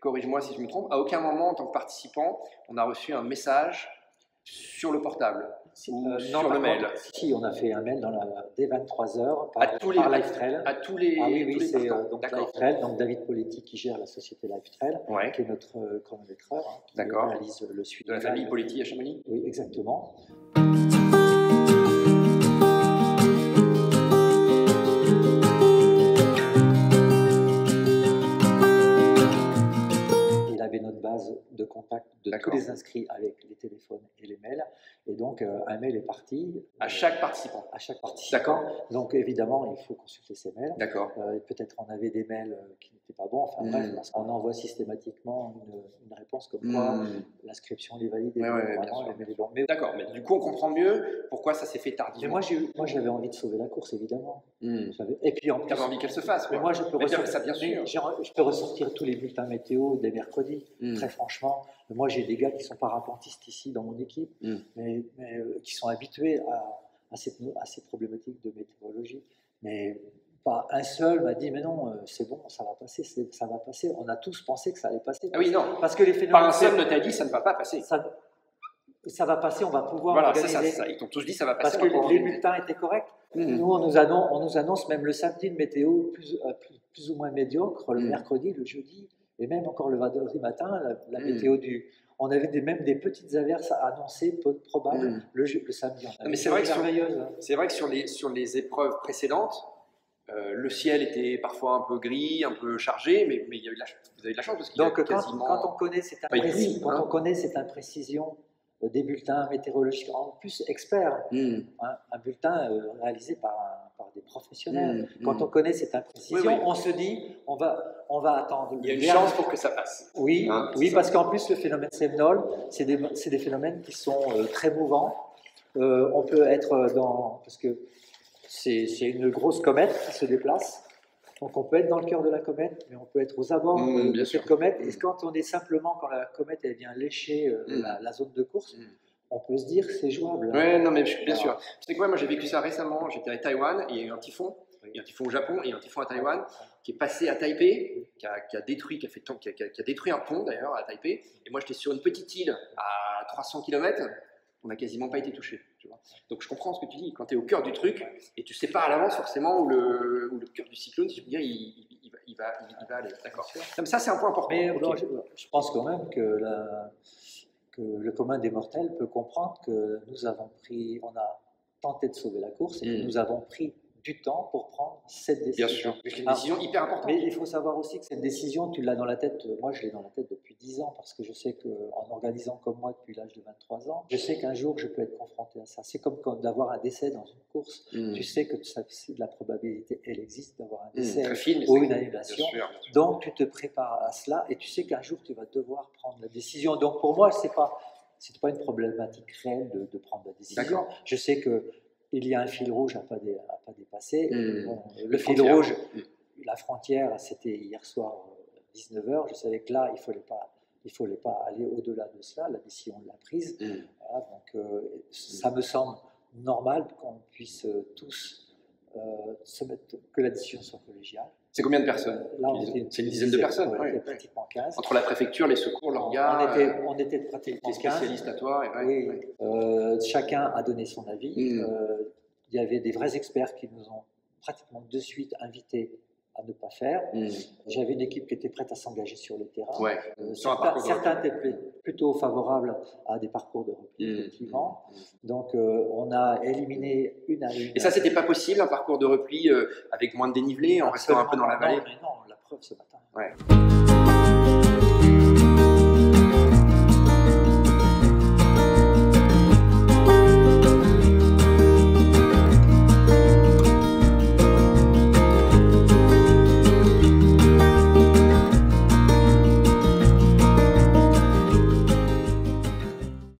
corrige-moi si je me trompe, à aucun moment, en tant que participant, on a reçu un message sur le portable ou non, sur le mail. Si, on a fait un mail dès 23 h par LiveTrail. À tous les. Ah oui, c'est donc LiveTrail, donc David Poletti qui gère la société LiveTrail, qui est notre chronométreur, qui réalise le suivi. De la famille Poletti à Chamonix. Oui, exactement. Il avait notre base de contact de tous les inscrits avec les téléphones et les mails. Et donc, un mail est parti. À chaque participant. À chaque participant. Donc, évidemment, il faut consulter ces mails. D'accord. Peut-être on avait des mails qui n'étaient pas bons. Enfin, bref, parce qu'on envoie systématiquement une réponse comme quoi l'inscription est validée. D'accord, mais du coup, on comprend mieux pourquoi ça s'est fait tardivement. Mais moi, j'avais envie de sauver la course, évidemment. Et puis, en plus, j'avais envie qu'elle se fasse. Mais moi, je peux ressortir tous les bulletins météo des mercredis. Très franchement, moi, j'ai des gars qui sont parapentistes ici dans mon équipe, mais qui sont habitués à ces problématiques de météorologie. Mais pas un seul m'a dit, mais non, c'est bon, ça va passer, ça va passer. On a tous pensé que ça allait passer. Ah oui, non. Parce que les phénomènes. Pas un seul ne t'a dit, ça ne va pas passer. Ça va passer, on va pouvoir organiser. Voilà, c'est ça. Ils t'ont tous dit, ça va passer. Parce que les bulletins étaient corrects. Nous, on nous annonce même le samedi une météo plus ou moins médiocre, le mercredi, le jeudi, et même encore le vendredi matin, la météo on avait même des petites averses annoncées probables le samedi. Mais c'est vrai que sur les épreuves précédentes, le ciel était parfois un peu gris, un peu chargé, mais il y a vous avez de la chance parce qu'il y a quasiment... quand on connaît cette imprécision des bulletins météorologiques, en plus experts, un bulletin réalisé par des professionnels. Quand on connaît cette imprécision, on se dit, on va attendre. Il y a une chance pour que ça passe. Oui, parce qu'en plus, le phénomène Seminole, c'est des phénomènes qui sont très mouvants. On peut être parce que c'est une grosse comète qui se déplace. Donc on peut être dans le cœur de la comète, mais on peut être aux abords de cette comète. Et quand la comète elle vient lécher la zone de course, on peut se dire que c'est jouable. Oui, non, mais bien sûr. Tu sais quoi, moi j'ai vécu ça récemment. J'étais à Taïwan, et il y a eu un typhon. Il y a un typhon au Japon et un typhon à Taïwan qui est passé à Taipei, qui a détruit un pont d'ailleurs à Taipei. Et moi j'étais sur une petite île à 300 km. On n'a quasiment pas été touché. Tu vois. Donc je comprends ce que tu dis. Quand tu es au cœur du truc et tu sais pas à l'avance forcément où le cœur du cyclone, si je peux dire, il va aller. D'accord. Comme ça, c'est un point important. Mais je pense quand même que le commun des mortels peut comprendre que on a tenté de sauver la course et que nous avons pris du temps pour prendre cette décision. Bien sûr, c'est une décision hyper importante. Mais il faut savoir aussi que cette décision, tu l'as dans la tête, moi je l'ai dans la tête depuis 10 ans, parce que je sais qu'en organisant comme moi depuis l'âge de 23 ans, je sais qu'un jour je peux être confronté à ça. C'est comme d'avoir un décès dans une course. Tu sais que la probabilité, elle existe d'avoir un décès ou une annulation. Donc tu te prépares à cela et tu sais qu'un jour tu vas devoir prendre la décision. Donc pour moi, c'est pas une problématique réelle de prendre la décision. Je sais qu'il y a un fil rouge à pas dépasser. Le fil rouge, la frontière, c'était hier soir 19h. Je savais que là, il ne fallait pas aller au-delà de cela. La décision, on l'a prise. Voilà, donc, ça me semble normal qu'on puisse tous se mettre, que la décision soit collégiale. C'est combien de personnes? Là, c'est une dizaine de personnes. On était pratiquement 15. Entre la préfecture, les secours, l'orga, on était pratiquement 15. Spécialistes à toi. Chacun a donné son avis. Il y avait des vrais experts qui nous ont pratiquement de suite invités à ne pas faire. J'avais une équipe qui était prête à s'engager sur le terrain. Certains étaient plutôt favorables à des parcours de repli, effectivement. Donc, on a éliminé une à une. Et ça, c'était pas possible, un parcours de repli avec moins de dénivelé, en restant un peu dans la vallée? Non, la preuve ce matin.